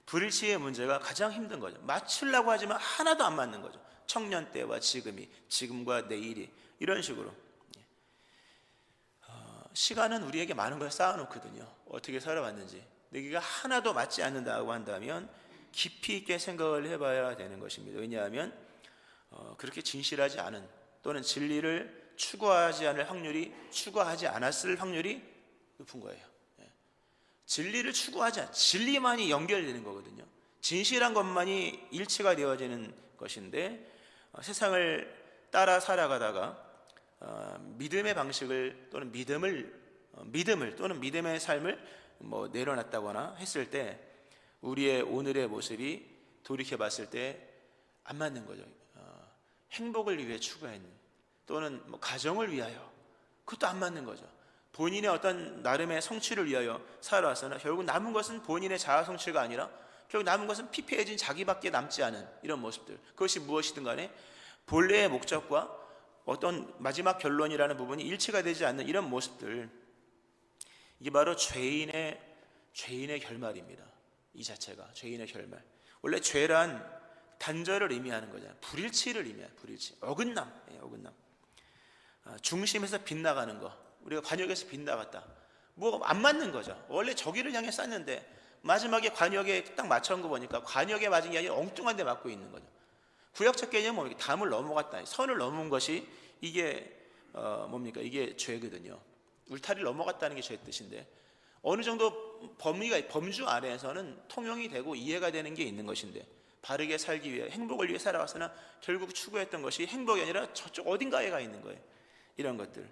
불일치의 문제가 가장 힘든 거죠. 맞추려고 하지만 하나도 안 맞는 거죠. 청년 때와 지금이, 지금과 내일이, 이런 식으로. 시간은 우리에게 많은 걸 쌓아놓거든요. 어떻게 살아왔는지. 내가 하나도 맞지 않는다고 한다면 깊이 있게 생각을 해봐야 되는 것입니다. 왜냐하면 그렇게 진실하지 않은, 또는 진리를 추구하지 않았을 확률이 높은 거예요. 진리를 추구하지 않, 진리만이 연결되는 거거든요. 진실한 것만이 일치가 되어지는 것인데, 세상을 따라 살아가다가 믿음의 방식을 또는 믿음을 또는 믿음의 삶을 내려놨다거나 했을 때 우리의 오늘의 모습이 돌이켜봤을 때 안 맞는 거죠. 행복을 위해 추구했는, 또는 가정을 위하여, 그것도 안 맞는 거죠. 본인의 어떤 나름의 성취를 위하여 살아왔으나 결국 남은 것은 본인의 자아 성취가 아니라 결국 남은 것은 피폐해진 자기밖에 남지 않은 이런 모습들, 그것이 무엇이든 간에 본래의 목적과 어떤 마지막 결론이라는 부분이 일치가 되지 않는 이런 모습들, 이게 바로 죄인의 결말입니다. 이 자체가 죄인의 결말. 원래 죄란 단절을 의미하는 거잖아요. 불일치를 의미해요. 불일치, 어긋남. 중심에서 빗나가는 거, 우리가 관역에서 빗나갔다, 안 맞는 거죠. 원래 저기를 향해 쌌는데 마지막에 관역에 딱 맞춰온 거 보니까 관역에 맞은 게 아니라 엉뚱한 데 맞고 있는 거죠. 구약적 개념은 뭡니까? 담을 넘어갔다, 선을 넘은 것이 이게 뭡니까? 이게 죄거든요. 울타리를 넘어갔다는 게 죄의 뜻인데, 어느 정도 범주 아래에서는 통용이 되고 이해가 되는 게 있는 것인데, 바르게 살기 위해, 행복을 위해 살아왔으나 결국 추구했던 것이 행복이 아니라 저쪽 어딘가에 가 있는 거예요. 이런 것들,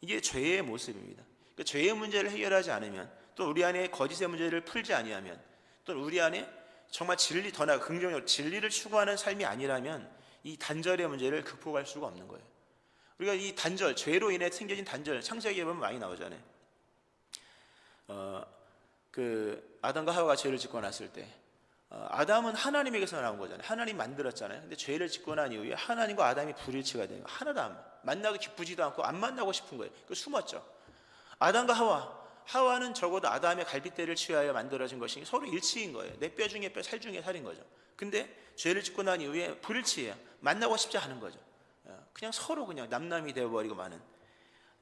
이게 죄의 모습입니다. 그러니까 죄의 문제를 해결하지 않으면, 또 우리 안에 거짓의 문제를 풀지 아니하면, 또 우리 안에 정말 진리, 더 나아가 긍정적으로 진리를 추구하는 삶이 아니라면 이 단절의 문제를 극복할 수가 없는 거예요. 우리가 이 단절, 죄로 인해 생겨진 단절, 창세기에 보면 많이 나오잖아요. 아담과 하와가 죄를 짓고 났을 때 아담은 하나님에게서 나온 거잖아요. 하나님 만들었잖아요. 근데 죄를 짓고 난 이후에 하나님과 아담이 불일치가 되는 거예요. 하나도 안 만나도 기쁘지도 않고 안 만나고 싶은 거예요. 그 숨었죠. 아담과 하와는 적어도 아담의 갈빗대를 취하여 만들어진 것이 서로 일치인 거예요. 내 뼈 중에 뼈, 살 중에 살인 거죠. 근데 죄를 짓고 난 이후에 불일치해요. 만나고 싶지 않은 거죠. 그냥 서로 그냥 남남이 되어버리고 마는.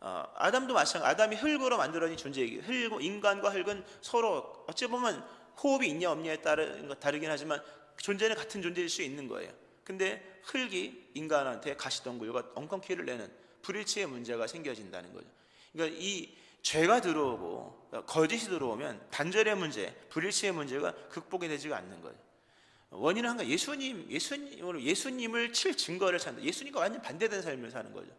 아담도 마찬가지. 아담이 흙으로 만들어진 존재이기, 인간과 흙은 서로 어찌 보면 호흡이 있냐 없냐에 따른 것 다르긴 하지만 존재는 같은 존재일 수 있는 거예요. 근데 흙이 인간한테 가시덩굴과 엉겅퀴를 내는 불일치의 문제가 생겨진다는 거죠. 그러니까 이 죄가 들어오고 거짓이 들어오면 단절의 문제, 불일치의 문제가 극복이 되지가 않는 거예요. 원인은 한 가지, 예수님을 칠 증거를 찾는다. 예수님과 완전 반대된 삶을 사는 거죠.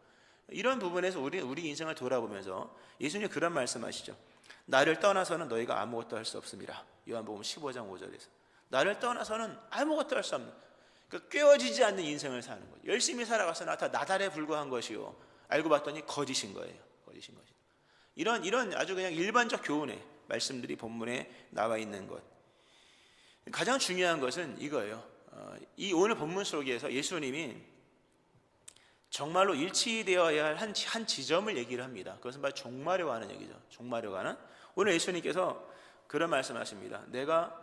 이런 부분에서 우리 인생을 돌아보면서 예수님 그런 말씀하시죠. 나를 떠나서는 너희가 아무것도 할 수 없습니다. 요한복음 15장 5절에서 나를 떠나서는 아무것도 할 수 없는, 그러니까 꿰어지지 않는 인생을 사는 거죠. 열심히 살아가서 나달에 불과한 것이요, 알고 봤더니 거짓인 거예요. 거짓인 것이죠. 이런 아주 그냥 일반적 교훈의 말씀들이 본문에 나와 있는 것. 가장 중요한 것은 이거예요. 이 오늘 본문 속에서 예수님이 정말로 일치되어야 할 한 지점을 얘기를 합니다. 그것은 바로 종말에 관한 얘기죠. 종말에 관한. 오늘 예수님께서 그런 말씀하십니다. 내가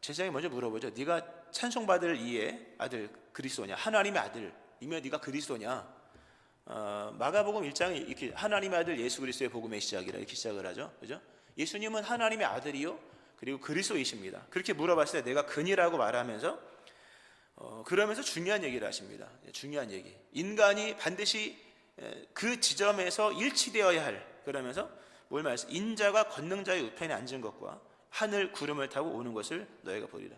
제자에게 먼저 물어보죠. 네가 찬송받을 이의 아들 그리스도냐? 하나님의 아들이면 네가 그리스도냐? 마가복음 1장에 이렇게 하나님의 아들 예수 그리스도의 복음의 시작이라 이렇게 시작을 하죠. 그죠? 예수님은 하나님의 아들이요 그리고 그리스도이십니다. 그렇게 물어봤을 때 내가 그니라고 말하면서 그러면서 중요한 얘기를 하십니다. 중요한 얘기. 인간이 반드시 그 지점에서 일치되어야 할, 그러면서 뭘 말씀? 인자가 권능자의 우편에 앉은 것과 하늘 구름을 타고 오는 것을 너희가 보리라.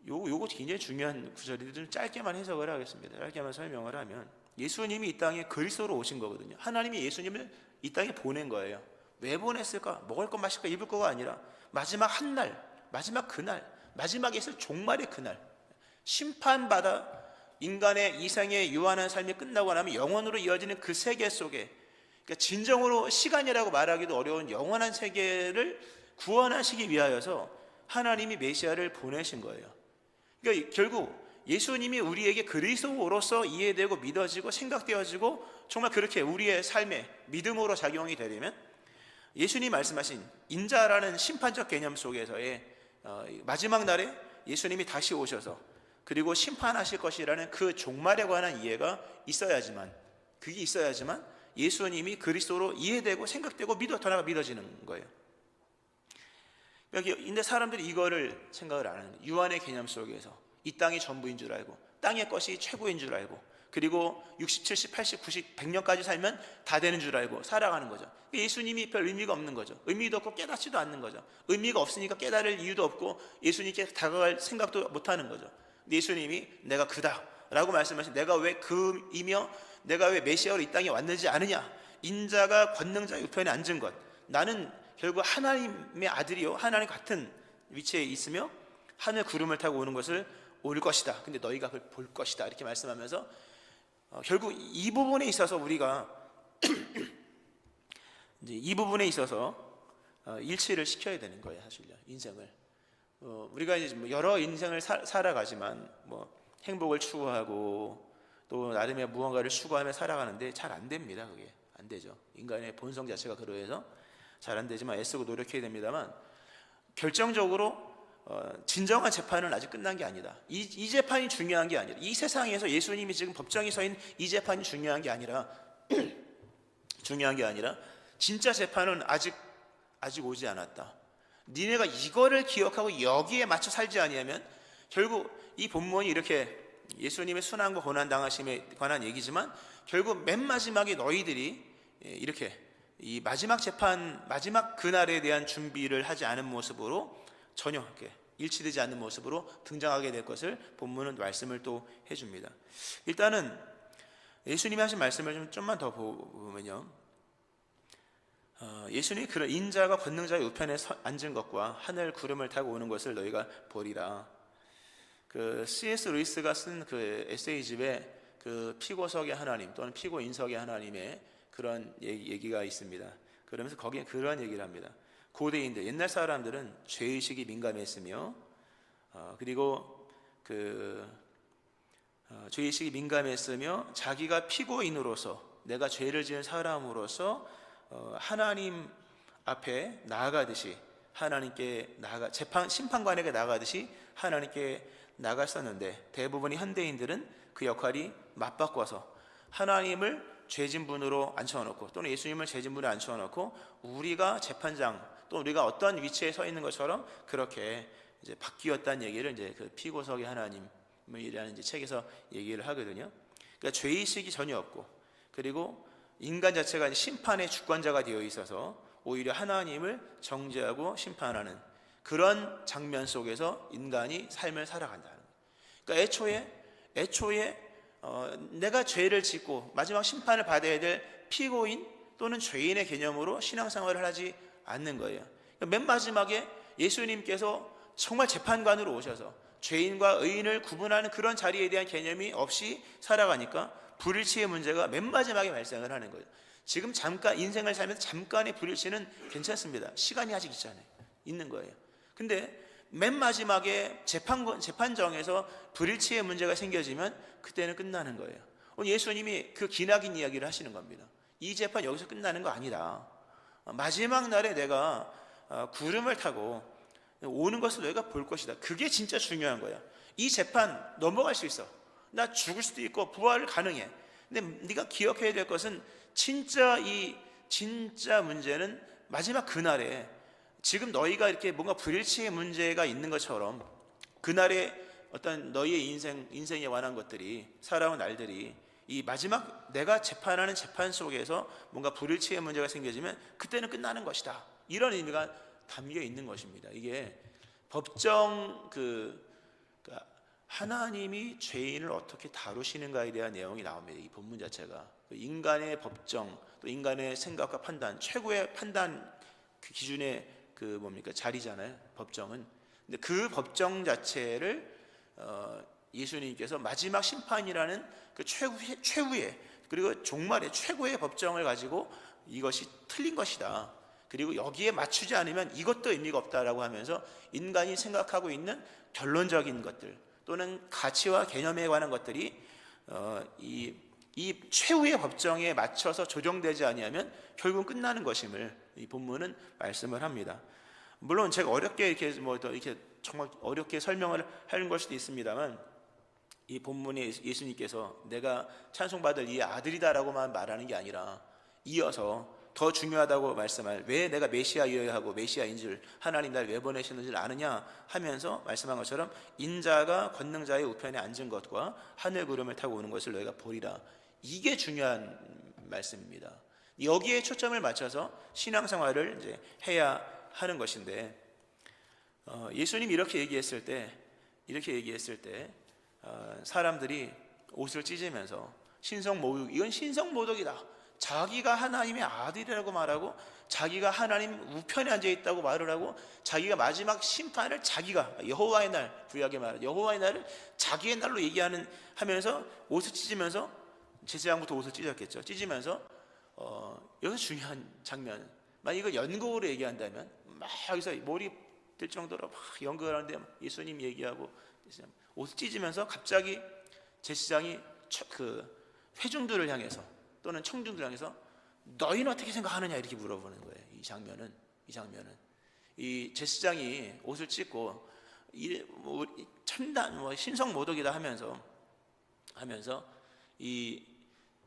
요거 굉장히 중요한 구절인데 좀 짧게만 해석을 하겠습니다. 짧게만 설명을 하면 예수님이 이 땅에 그리스도로 오신 거거든요. 하나님이 예수님을 이 땅에 보낸 거예요. 왜 보냈을까? 먹을 것, 마실 것, 입을 거가 아니라 마지막 한 날, 마지막 그날, 마지막에 있을 종말의 그날, 심판받아 인간의 이생의 유한한 삶이 끝나고 나면 영원으로 이어지는 그 세계 속에, 그러니까 진정으로 시간이라고 말하기도 어려운 영원한 세계를 구원하시기 위하여서 하나님이 메시아를 보내신 거예요. 그러니까 결국 예수님이 우리에게 그리스도로서 이해되고 믿어지고 생각되어지고 정말 그렇게 우리의 삶에 믿음으로 작용이 되려면 예수님이 말씀하신 인자라는 심판적 개념 속에서의 마지막 날에 예수님이 다시 오셔서 그리고 심판하실 것이라는 그 종말에 관한 이해가 있어야지만, 그게 있어야지만 예수님이 그리스도로 이해되고 생각되고 전화가 믿어지는 거예요. 근데 사람들이 이거를 생각을 안 하는 거예요. 유한의 개념 속에서 이 땅이 전부인 줄 알고, 땅의 것이 최고인 줄 알고, 그리고 60, 70, 80, 90, 100년까지 살면 다 되는 줄 알고 살아가는 거죠. 예수님이 별 의미가 없는 거죠. 의미도 없고 깨닫지도 않는 거죠. 의미가 없으니까 깨달을 이유도 없고 예수님께 다가갈 생각도 못하는 거죠. 근데 예수님이 내가 그다 라고 말씀하신, 내가 왜 그이며 내가 왜 메시아로 이 땅에 왔는지 아느냐, 인자가 권능자 우편에 앉은 것, 나는 결국 하나님의 아들이요 하나님 같은 위치에 있으며 하늘 구름을 타고 오는 것을 올 것이다. 근데 너희가 그걸 볼 것이다. 이렇게 말씀하면서 결국 이 부분에 있어서 우리가 이제 이 부분에 있어서 일치를 시켜야 되는 거예요. 사실요, 인생을 우리가 이제 여러 인생을 살아가지만 행복을 추구하고 또 나름의 무언가를 추구하며 살아가는데 잘 안 됩니다. 그게 안 되죠. 인간의 본성 자체가 그러해서 잘 안 되지만 애쓰고 노력해야 됩니다만, 결정적으로 진정한 재판은 아직 끝난 게 아니다. 이 재판이 중요한 게 아니라, 이 세상에서 예수님이 지금 법정에 서 있는 이 재판이 중요한 게 아니라 진짜 재판은 아직 오지 않았다. 니네가 이거를 기억하고 여기에 맞춰 살지 아니하면, 결국 이 본문이 이렇게 예수님의 순환과 고난 당하심에 관한 얘기지만 결국 맨 마지막에 너희들이 이렇게 이 마지막 재판, 마지막 그날에 대한 준비를 하지 않은 모습으로, 전혀 이렇게 일치되지 않는 모습으로 등장하게 될 것을 본문은 말씀을 또 해줍니다. 일단은 예수님이 하신 말씀을 좀만 더 보면요, 예수님이 그런 인자가 권능자의 우편에 앉은 것과 하늘 구름을 타고 오는 것을 너희가 보리라. 그 C.S. 루이스가 쓴 그 에세이집에 그 피고석의 하나님 또는 피고인석의 하나님의 그런 얘기가 있습니다. 그러면서 거기에 그런 얘기를 합니다. 고대인들, 옛날 사람들은 죄의식이 민감했으며 그리고 죄의식이 민감했으며 자기가 피고인으로서, 내가 죄를 지은 사람으로서 하나님 앞에 나아가듯이, 하나님께 심판관에게 나아가듯이 하나님께 나갔었는데, 대부분의 현대인들은 그 역할이 맞바꿔서 하나님을 죄진분으로 앉혀놓고 또는 예수님을 죄진분에 앉혀놓고 우리가 재판장 또 우리가 어떤 위치에 서 있는 것처럼 그렇게 이제 바뀌었다는 얘기를 이제 그 피고석의 하나님이라는 이제 책에서 얘기를 하거든요. 그러니까 죄의식이 전혀 없고, 그리고 인간 자체가 이제 심판의 주권자가 되어 있어서 오히려 하나님을 정죄하고 심판하는 그런 장면 속에서 인간이 삶을 살아간다는 거예요. 그러니까 애초에 내가 죄를 짓고 마지막 심판을 받아야 될 피고인 또는 죄인의 개념으로 신앙생활을 하지 않는 거예요. 그러니까 맨 마지막에 예수님께서 정말 재판관으로 오셔서 죄인과 의인을 구분하는 그런 자리에 대한 개념이 없이 살아가니까 불일치의 문제가 맨 마지막에 발생을 하는 거예요. 지금 잠깐 인생을 살면서 잠깐의 불일치는 괜찮습니다. 시간이 아직 있는 거예요. 근데 맨 마지막에 재판정에서 불일치의 문제가 생겨지면 그때는 끝나는 거예요. 오늘 예수님이 그 기나긴 이야기를 하시는 겁니다. 이 재판 여기서 끝나는 거 아니다. 마지막 날에 내가 구름을 타고 오는 것을 너희가 볼 것이다. 그게 진짜 중요한 거야. 이 재판 넘어갈 수 있어. 나 죽을 수도 있고 부활을 가능해. 근데 네가 기억해야 될 것은 진짜 문제는 마지막 그날에, 지금 너희가 이렇게 뭔가 불일치의 문제가 있는 것처럼 그날에 어떤 너희의 인생에 관한 것들이, 살아온 날들이 이 마지막 내가 재판하는 재판 속에서 뭔가 불일치의 문제가 생겨지면 그때는 끝나는 것이다. 이런 의미가 담겨 있는 것입니다. 이게 법정 그러니까 하나님이 죄인을 어떻게 다루시는가에 대한 내용이 나옵니다. 이 본문 자체가 인간의 법정, 또 인간의 생각과 판단, 최고의 판단 그 기준의 자리잖아요. 법정은. 근데 그 법정 자체를 예수님께서 마지막 심판이라는 그 최후의 그리고 종말의 최고의 법정을 가지고 이것이 틀린 것이다. 그리고 여기에 맞추지 않으면 이것도 의미가 없다라고 하면서 인간이 생각하고 있는 결론적인 것들 또는 가치와 개념에 관한 것들이 이 이 최후의 법정에 맞춰서 조정되지 아니하면 결국은 끝나는 것임을 이 본문은 말씀을 합니다. 물론 제가 어렵게 이렇게 이렇게 정말 어렵게 설명을 하는 걸 수도 있습니다만, 이 본문에 예수님께서 내가 찬송받을 이 아들이다라고만 말하는 게 아니라 이어서 더 중요하다고 말씀할, 왜 내가 메시아여야 하고 메시아인 줄 하나님 날 왜 보내셨는지를 아느냐 하면서 말씀한 것처럼 인자가 권능자의 우편에 앉은 것과 하늘 구름을 타고 오는 것을 너희가 보리라. 이게 중요한 말씀입니다. 여기에 초점을 맞춰서 신앙생활을 이제 해야 하는 것인데, 예수님이 이렇게 얘기했을 때 사람들이 옷을 찢으면서 신성모독, 이건 신성모독이다, 자기가 하나님의 아들이라고 말하고 자기가 하나님 우편에 앉아 있다고 말을 하고 자기가 마지막 심판을 자기가 여호와의 날, 구약에 말하는 여호와의 날을 자기의 날로 하면서 옷을 찢으면서, 제사장부터 옷을 찢었겠죠. 찢으면서 여기서 중요한 장면, 만약 이걸 연극으로 얘기한다면 막 여기서 몰입 될 정도로 막 연극을 하는데 예수님 얘기하고 옷을 찢으면서 갑자기 제사장이 그 회중들을 향해서 또는 청중들을 향해서 너희는 어떻게 생각하느냐 이렇게 물어보는 거예요. 이 장면은 이 제사장이 옷을 찢고 천단 신성모독이다 하면서 이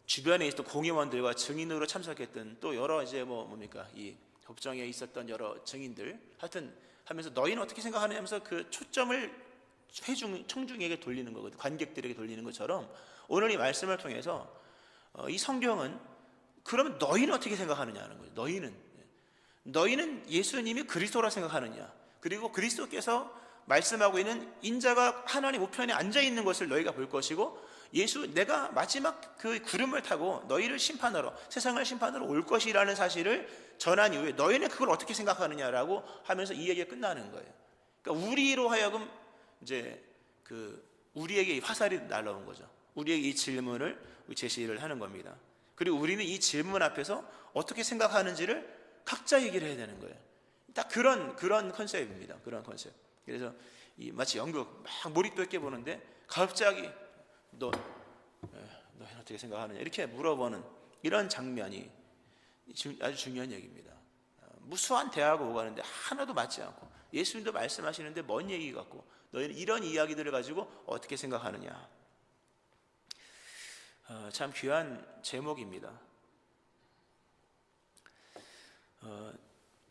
주변에 있었던 공회원들과 증인으로 참석했던 또 여러 이 법정에 있었던 여러 증인들 하여튼 하면서 너희는 어떻게 생각하느냐 하면서 그 초점을 청중에게 돌리는 거거든요. 관객들에게 돌리는 것처럼 오늘 이 말씀을 통해서 이 성경은 그러면 너희는 어떻게 생각하느냐 하는 거예요. 너희는 예수님이 그리스도라 생각하느냐, 그리고 그리스도께서 말씀하고 있는 인자가 하나님 우편에 앉아 있는 것을 너희가 볼 것이고, 내가 마지막 그 구름을 타고 너희를 심판하러, 세상을 심판하러 올 것이라는 사실을 전한 이후에 너희는 그걸 어떻게 생각하느냐라고 하면서 이 얘기가 끝나는 거예요. 그러니까 우리로 하여금 이제 우리에게 화살이 날라온 거죠. 우리에게 이 질문을 제시를 하는 겁니다. 그리고 우리는 이 질문 앞에서 어떻게 생각하는지를 각자 얘기를 해야 되는 거예요. 딱 그런 컨셉입니다. 그런 컨셉. 그래서 마치 연극 막 몰입도 있게 보는데 갑자기 너희는 어떻게 생각하느냐 이렇게 물어보는 이런 장면이 아주 중요한 얘기입니다. 무수한 대화가 오가는데 하나도 맞지 않고 예수님도 말씀하시는데 먼 얘기 같고 너희는 이런 이야기들을 가지고 어떻게 생각하느냐. 참 귀한 제목입니다.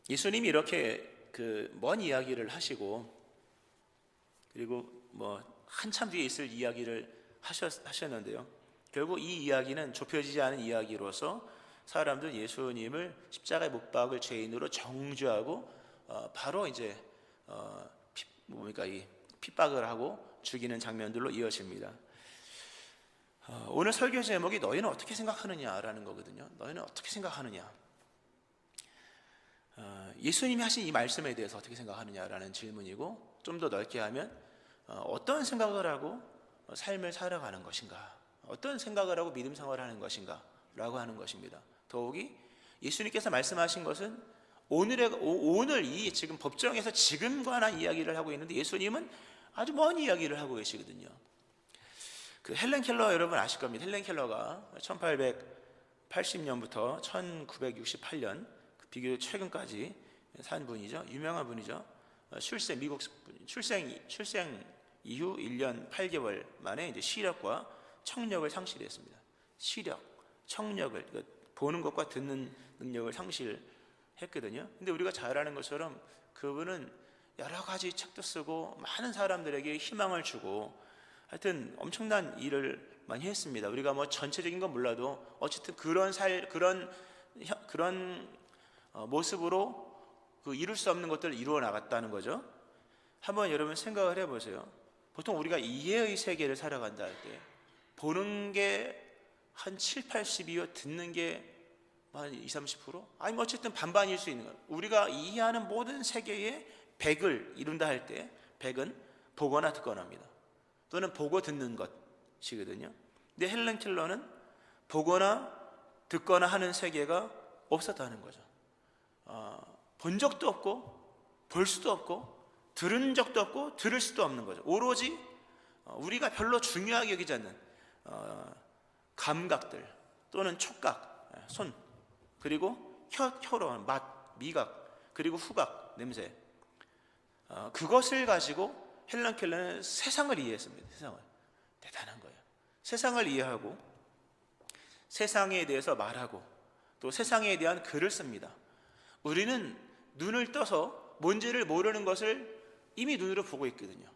예수님이 이렇게 먼 이야기를 하시고 그리고 한참 뒤에 있을 이야기를 하셨는데요. 결국 이 이야기는 좁혀지지 않은 이야기로서 사람들은 예수님을 십자가에 못 박을 죄인으로 정죄하고 바로 이제 이 핍박을 하고 죽이는 장면들로 이어집니다. 오늘 설교 제목이 너희는 어떻게 생각하느냐라는 거거든요. 너희는 어떻게 생각하느냐. 예수님이 하신 이 말씀에 대해서 어떻게 생각하느냐라는 질문이고, 좀 더 넓게 하면 어떤 생각을 하고 삶을 살아가는 것인가, 어떤 생각을 하고 믿음 생활을 하는 것인가 라고 하는 것입니다. 더욱이 예수님께서 말씀하신 것은 오늘 이 지금 법정에서 지금 관한 이야기를 하고 있는데 예수님은 아주 먼 이야기를 하고 계시거든요. 헬렌 켈러 여러분 아실 겁니다. 헬렌 켈러가 1880년부터 1968년 비교적 최근까지 산 분이죠. 유명한 분이죠. 미국 출생 이후 1년 8개월 만에 이제 시력과 청력을 상실했습니다. 청력을 보는 것과 듣는 능력을 상실했거든요. 근데 우리가 잘 아는 것처럼 그분은 여러 가지 책도 쓰고 많은 사람들에게 희망을 주고 하여튼 엄청난 일을 많이 했습니다. 우리가 전체적인 건 몰라도 어쨌든 그런 모습으로 이룰 수 없는 것들을 이루어 나갔다는 거죠. 한번 여러분 생각을 해보세요. 보통 우리가 이해의 세계를 살아간다 할 때 보는 게 한 7, 80이요, 듣는 게 한 20, 30%? 아니 어쨌든 반반일 수 있는 거예요. 우리가 이해하는 모든 세계의 100을 이룬다 할 때 100은 보거나 듣거나입니다. 또는 보고 듣는 것이거든요. 근데 헬렌 켈러는 보거나 듣거나 하는 세계가 없었다는 거죠. 본 적도 없고 볼 수도 없고 들은 적도 없고 들을 수도 없는 거죠. 오로지 우리가 별로 중요하게 여기지 않는 감각들 또는 촉각, 손, 그리고 혀로 맛, 미각, 그리고 후각, 냄새, 그것을 가지고 헬런 켈러는 세상을 이해했습니다. 세상을. 대단한 거예요. 세상을 이해하고 세상에 대해서 말하고 또 세상에 대한 글을 씁니다. 우리는 눈을 떠서 뭔지를 모르는 것을 이미 눈으로 보고 있거든요.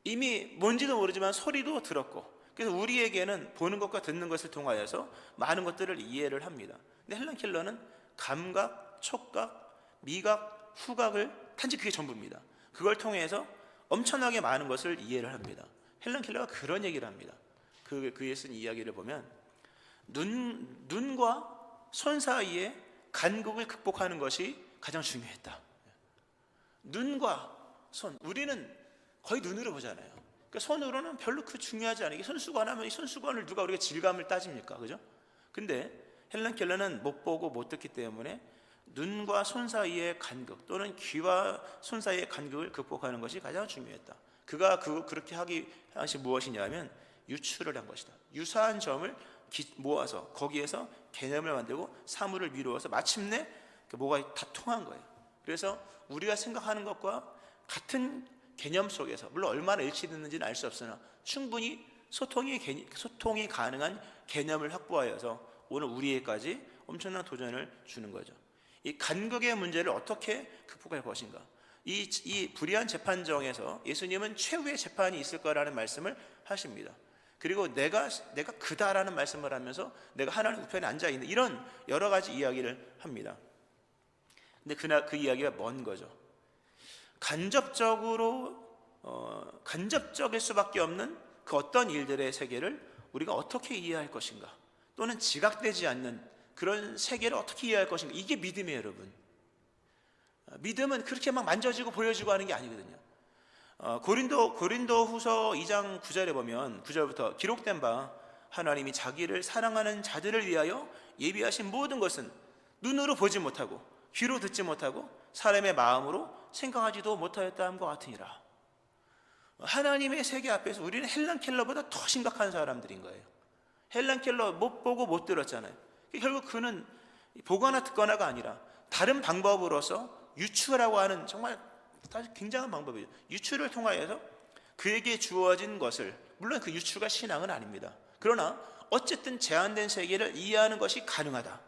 이미 뭔지도 모르지만 소리도 들었고, 그래서 우리에게는 보는 것과 듣는 것을 통하여서 많은 것들을 이해를 합니다. 근데 헬런 켈러는 감각, 촉각, 미각, 후각을 단지 그게 전부입니다. 그걸 통해서 엄청나게 많은 것을 이해를 합니다. 헬런 켈러가 그런 얘기를 합니다. 그에 쓴 이야기를 보면 눈과 손 사이에 간극을 극복하는 것이 가장 중요했다. 눈과 손, 우리는 거의 눈으로 보잖아요. 그러니까 손으로는 별로 중요하지 않아요. 손수건 하면 이 손수건을 누가 우리가 질감을 따집니까? 그죠? 근데 헬런 켈러는 못 보고 못 듣기 때문에 눈과 손 사이의 간극 또는 귀와 손 사이의 간극을 극복하는 것이 가장 중요했다. 그가 그렇게 하기 당시 무엇이냐면 유추를 한 것이다. 유사한 점을 모아서 거기에서 개념을 만들고 사물을 미루어서 마침내 뭐가 다 통한 거예요. 그래서 우리가 생각하는 것과 같은 개념 속에서, 물론 얼마나 일치됐는지는 알 수 없으나 충분히 소통이 가능한 개념을 확보하여서 오늘 우리에게까지 엄청난 도전을 주는 거죠. 이 간극의 문제를 어떻게 극복할 것인가. 이 불의한 재판정에서 예수님은 최후의 재판이 있을 거라는 말씀을 하십니다. 그리고 내가 그다라는 말씀을 하면서 내가 하나님 우편에 앉아 있는 이런 여러 가지 이야기를 합니다. 근데 그 이야기가 먼 거죠. 간접적일 수밖에 없는 그 어떤 일들의 세계를 우리가 어떻게 이해할 것인가, 또는 지각되지 않는 그런 세계를 어떻게 이해할 것인가. 이게 믿음이에요, 여러분. 믿음은 그렇게 막 만져지고 보여지고 하는 게 아니거든요. 고린도 후서 2장 9절에 보면 9절부터 기록된 바 하나님이 자기를 사랑하는 자들을 위하여 예비하신 모든 것은 눈으로 보지 못하고 귀로 듣지 못하고 사람의 마음으로 생각하지도 못하였다 함과 같으니라. 하나님의 세계 앞에서 우리는 헬런 켈러보다 더 심각한 사람들인 거예요. 헬런 켈러 못 보고 못 들었잖아요. 결국 그는 보거나 듣거나가 아니라 다른 방법으로서 유추라고 하는 정말 굉장한 방법이죠. 유추를 통하여서 그에게 주어진 것을, 물론 그 유추가 신앙은 아닙니다. 그러나 어쨌든 제한된 세계를 이해하는 것이 가능하다.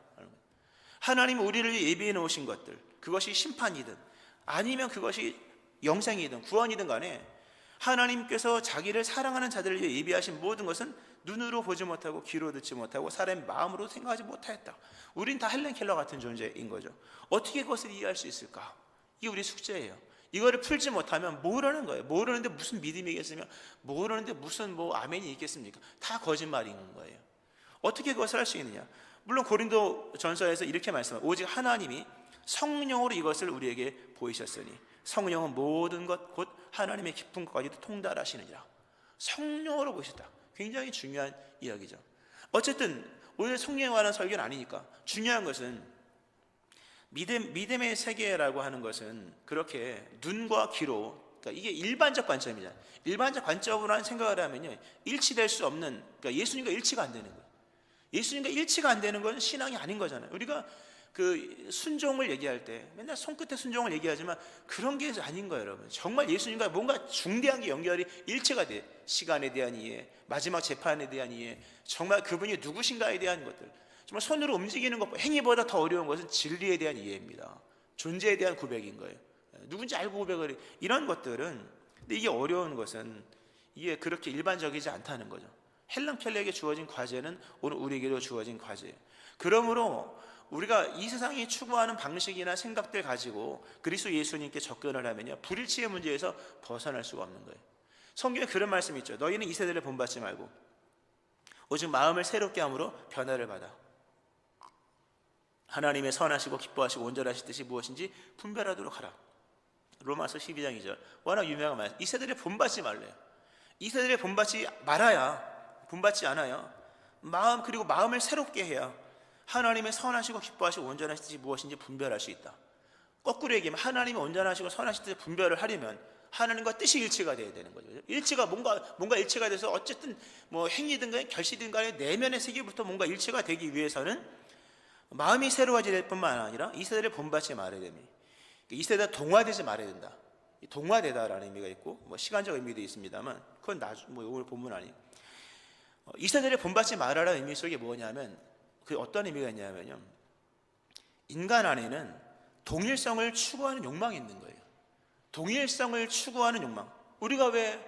하나님 우리를 예비해 놓으신 것들, 그것이 심판이든 아니면 그것이 영생이든 구원이든 간에 하나님께서 자기를 사랑하는 자들을 위해 예비하신 모든 것은 눈으로 보지 못하고 귀로 듣지 못하고 사람의 마음으로 생각하지 못하였다. 우린 다 헬런 켈러 같은 존재인 거죠. 어떻게 그것을 이해할 수 있을까? 이게 우리 숙제예요. 이거를 풀지 못하면 모르는 거예요. 모르는데 무슨 믿음이겠으며, 모르는데 무슨 아멘이 있겠습니까? 다 거짓말인 거예요. 어떻게 그것을 할 수 있느냐? 물론 고린도 전서에서 이렇게 말씀합니다. 오직 하나님이 성령으로 이것을 우리에게 보이셨으니 성령은 모든 것 곧 하나님의 깊은 것까지도 통달하시느니라. 성령으로 보이셨다. 굉장히 중요한 이야기죠. 어쨌든 오늘 성령에 관한 설교는 아니니까 중요한 것은 믿음의 세계라고 하는 것은 그렇게 눈과 귀로, 그러니까 이게 일반적 관점이잖아요. 일반적 관점으로 생각을 하면요, 일치될 수 없는, 그러니까 예수님과 일치가 안 되는 거예요. 예수님과 일치가 안 되는 건 신앙이 아닌 거잖아요. 우리가 그 순종을 얘기할 때 맨날 손끝에 순종을 얘기하지만 그런 게 아닌 거예요, 여러분. 정말 예수님과 뭔가 중대한 게 연결이 일치가 돼. 시간에 대한 이해, 마지막 재판에 대한 이해, 정말 그분이 누구신가에 대한 것들. 정말 손으로 움직이는 것, 행위보다 더 어려운 것은 진리에 대한 이해입니다. 존재에 대한 고백인 거예요. 누군지 알고 고백을 해. 이런 것들은, 근데 이게 어려운 것은 이게 그렇게 일반적이지 않다는 거죠. 헬런 켈러에게 주어진 과제는 오늘 우리에게도 주어진 과제예요. 그러므로 우리가 이 세상이 추구하는 방식이나 생각들 가지고 그리스도 예수님께 접근을 하면요, 불일치의 문제에서 벗어날 수가 없는 거예요. 성경에 그런 말씀이 있죠. 너희는 이 세대를 본받지 말고 오직 마음을 새롭게 함으로 변화를 받아 하나님의 선하시고 기뻐하시고 온전하신 뜻이 무엇인지 분별하도록 하라. 로마서 12장 2절. 워낙 유명한 말씀. 이 세대를 본받지 말래요. 이 세대를 본받지 않아요. 그리고 마음을 새롭게 해야 하나님의 선하시고 기뻐하시고 온전하신 뜻이 무엇인지 분별할 수 있다. 거꾸로 얘기하면 하나님이 온전하시고 선하신 뜻을 분별을 하려면 하나님과 뜻이 일치가 돼야 되는 거죠. 일치가 뭔가 일치가 돼서 어쨌든 뭐 행위든 간에 결실이든 간에 내면의 세계부터 뭔가 일치가 되기 위해서는 마음이 새로워질 뿐만 아니라 이 세대를 본받지 말아야 됩니다. 이 세대가 동화되지 말아야 된다. 동화되다라는 의미가 있고 뭐 시간적 의미도 있습니다만 그건 뭐 오늘 본문 아니에요. 이 세대를 본받지 말아라는 의미 속에 뭐냐면 그 어떤 의미가 있냐면요. 인간 안에는 동일성을 추구하는 욕망이 있는 거예요. 동일성을 추구하는 욕망. 우리가 왜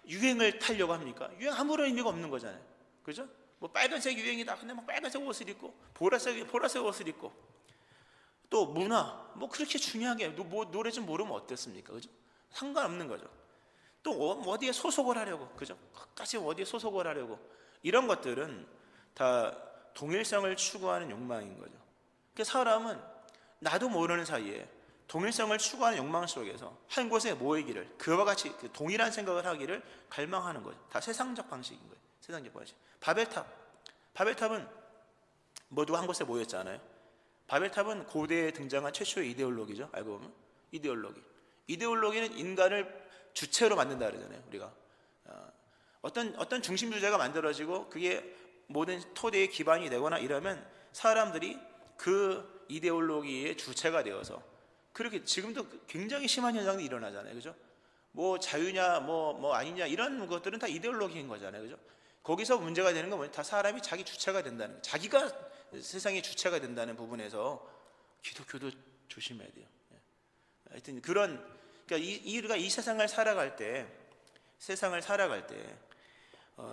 유행을 타려고 합니까? 유행 아무런 의미가 없는 거잖아요. 그죠? 뭐 빨간색 유행이다. 근데 막 빨간색 옷을 입고 보라색 옷을 입고 또 문화 뭐 그렇게 중요하게 뭐 노래 좀 모르면 어떻습니까? 그죠? 상관없는 거죠. 또 어디에 소속을 하려고 그죠? 끝까지 어디에 소속을 하려고 이런 것들은 다 동일성을 추구하는 욕망인 거죠. 그래서 사람은 나도 모르는 사이에 동일성을 추구하는 욕망 속에서 한 곳에 모이기를 그와 같이 동일한 생각을 하기를 갈망하는 거죠. 다 세상적 방식인 거예요. 세상적 방식. 바벨탑은 모두 한 곳에 모였잖아요. 바벨탑은 고대에 등장한 최초의 이데올로기죠. 알고 보면 이데올로기는 인간을 주체로 만든다 그러잖아요. 우리가 어떤 중심 주제가 만들어지고 그게 모든 토대의 기반이 되거나 이러면 사람들이 그 이데올로기의 주체가 되어서 그렇게 지금도 굉장히 심한 현상이 일어나잖아요. 그죠? 뭐 자유냐 뭐 아니냐 이런 것들은 다 이데올로기인 거잖아요. 그죠? 거기서 문제가 되는 건 뭐냐? 다 사람이 자기 주체가 된다는 거예요. 자기가 세상의 주체가 된다는 부분에서 기독교도 조심해야 돼요. 하여튼 그러니까 우리가 이 세상을 살아갈 때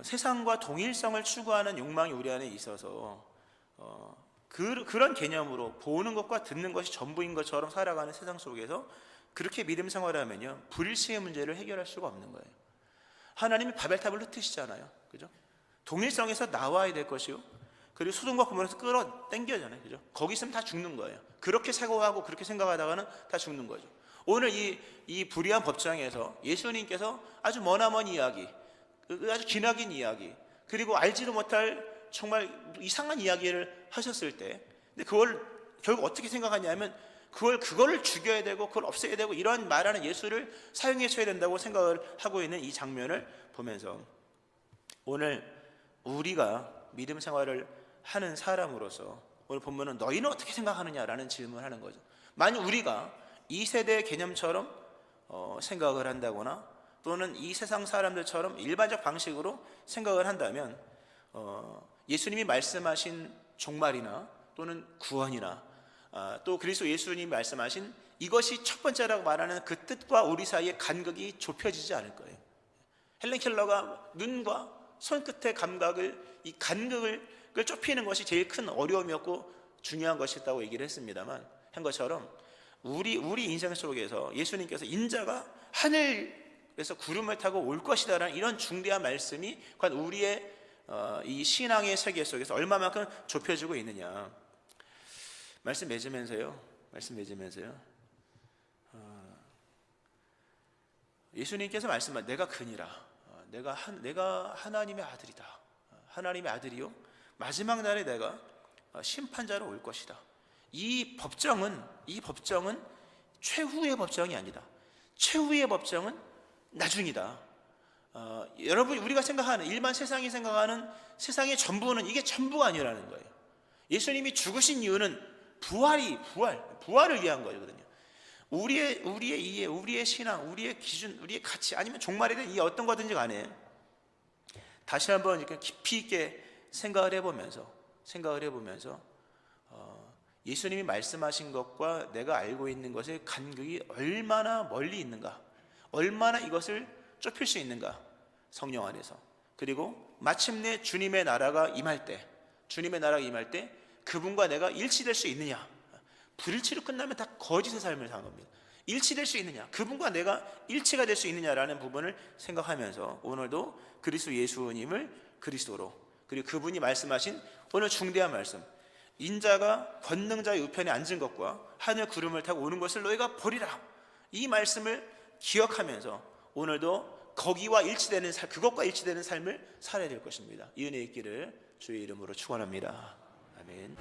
세상과 동일성을 추구하는 욕망이 우리 안에 있어서 그런 개념으로 보는 것과 듣는 것이 전부인 것처럼 살아가는 세상 속에서 그렇게 믿음 생활하면요 불일치의 문제를 해결할 수가 없는 거예요. 하나님이 바벨탑을 흩으시잖아요. 그죠? 동일성에서 나와야 될 것이요. 그리고 소돔과 고모라에서 끌어당겨잖아요. 그죠? 거기 있으면 다 죽는 거예요. 그렇게 사고하고 그렇게 생각하다가는 다 죽는 거죠. 오늘 이 불의한 법정에서 예수님께서 아주 머나먼 이야기, 아주 기나긴 이야기, 그리고 알지도 못할 정말 이상한 이야기를 하셨을 때, 근데 그걸 결국 어떻게 생각하냐면 그거를 죽여야 되고 그걸 없애야 되고 이런 말하는 예수를 사용해 줘야 된다고 생각을 하고 있는 이 장면을 보면서 오늘 우리가 믿음 생활을 하는 사람으로서 오늘 본문은 너희는 어떻게 생각하느냐라는 질문을 하는 거죠. 만약 우리가 이 세대의 개념처럼 생각을 한다거나 또는 이 세상 사람들처럼 일반적 방식으로 생각을 한다면 예수님이 말씀하신 종말이나 또는 구원이나 또 그리스도 예수님이 말씀하신 이것이 첫 번째라고 말하는 그 뜻과 우리 사이의 간극이 좁혀지지 않을 거예요. 헬렌 켈러가 눈과 손끝의 감각을 이 간극을 좁히는 것이 제일 큰 어려움이었고 중요한 것이었다고 얘기를 했습니다만 한 것처럼 우리 인생 속에서 예수님께서 인자가 하늘에서 구름을 타고 올 것이다라는 이런 중대한 말씀이 과연 우리의 이 신앙의 세계 속에서 얼마만큼 좁혀지고 있느냐. 말씀 맺으면서요. 예수님께서 말씀하신 내가 그니라. 내가 하나님의 아들이다. 하나님의 아들이요. 마지막 날에 내가 심판자로 올 것이다. 이 법정은 최후의 법정이 아니다. 최후의 법정은 나중이다. 여러분 우리가 생각하는 일반 세상이 생각하는 세상의 전부는 이게 전부가 아니라는 거예요. 예수님이 죽으신 이유는 부활을 위한 거거든요. 우리의 이해, 우리의 신앙, 우리의 기준, 우리의 가치 아니면 종말이든 이 어떤 거든지 간에 다시 한번 이렇게 깊이 있게 생각을 해보면서 예수님이 말씀하신 것과 내가 알고 있는 것의 간격이 얼마나 멀리 있는가, 얼마나 이것을 좁힐 수 있는가, 성령 안에서. 그리고 마침내 주님의 나라가 임할 때 그분과 내가 일치될 수 있느냐. 불일치로 끝나면 다 거짓의 삶을 사는 겁니다. 일치될 수 있느냐, 그분과 내가 일치가 될 수 있느냐라는 부분을 생각하면서 오늘도 그리스도 예수님을 그리스도로, 그리고 그분이 말씀하신 오늘 중대한 말씀, 인자가 권능자의 우편에 앉은 것과 하늘 구름을 타고 오는 것을 너희가 보리라, 이 말씀을 기억하면서 오늘도 거기와 일치되는 그것과 일치되는 삶을 살아야 될 것입니다. 이 은혜 있기를 주의 이름으로 축원합니다. 아멘.